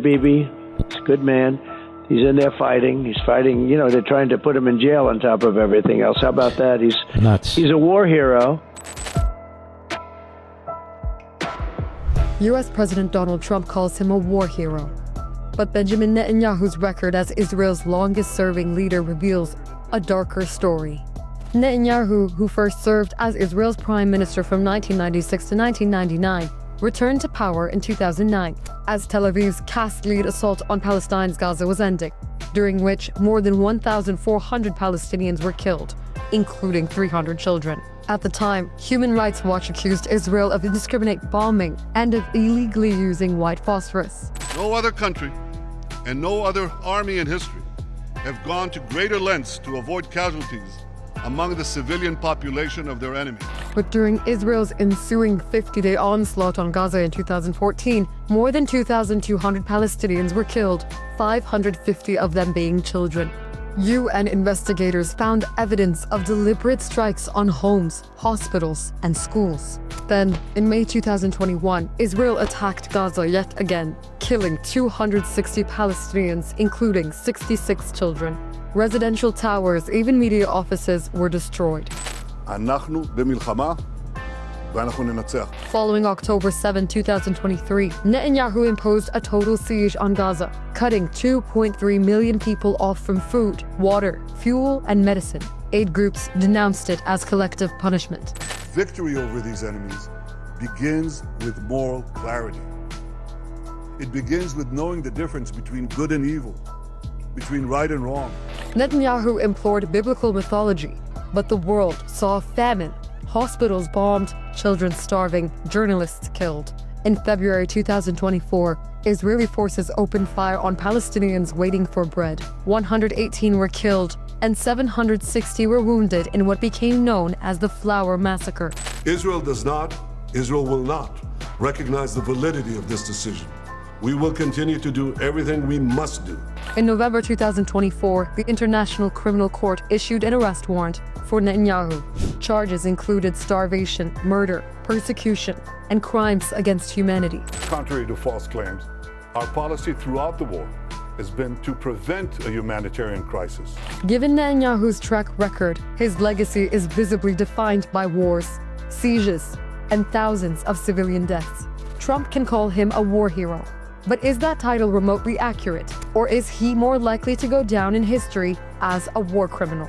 Bibi. He's a good man. He's in there fighting. He's fighting. You know, they're trying to put him in jail on top of everything else. How about that? He's a war hero. U.S. President Donald Trump calls him a war hero. But Benjamin Netanyahu's record as Israel's longest-serving leader reveals a darker story. Netanyahu, who first served as Israel's prime minister from 1996 to 1999, returned to power in 2009 as Tel Aviv's caste-led assault on Palestine's Gaza was ending, during which more than 1,400 Palestinians were killed, including 300 children. At the time, Human Rights Watch accused Israel of indiscriminate bombing and of illegally using white phosphorus. No other country and no other army in history have gone to greater lengths to avoid casualties among the civilian population of their enemy. But during Israel's ensuing 50-day onslaught on Gaza in 2014, more than 2,200 Palestinians were killed, 550 of them being children. UN investigators found evidence of deliberate strikes on homes, hospitals, and schools. Then, in May 2021, Israel attacked Gaza yet again, killing 260 Palestinians, including 66 children. Residential towers, even media offices, were destroyed. אנחנו במלחמה ואנחנו ננצח. Following October 7, 2023, Netanyahu imposed a total siege on Gaza, cutting 2.3 million people off from food, water, fuel, and medicine. Aid groups denounced it as collective punishment. Victory over these enemies begins with moral clarity. It begins with knowing the difference between good and evil, between right and wrong. Netanyahu implored biblical mythology, but the world saw famine, hospitals bombed, children starving, journalists killed. In February 2024, Israeli forces opened fire on Palestinians waiting for bread. 118 were killed, and 760 were wounded in what became known as the Flower Massacre. Israel will not recognize the validity of this decision. We will continue to do everything we must do. In November 2024, the International Criminal Court issued an arrest warrant for Netanyahu. Charges included starvation, murder, persecution, and crimes against humanity. Contrary to false claims, our policy throughout the war has been to prevent a humanitarian crisis. Given Netanyahu's track record, his legacy is visibly defined by wars, sieges, and thousands of civilian deaths. Trump can call him a war hero. But is that title remotely accurate? Or is he more likely to go down in history as a war criminal?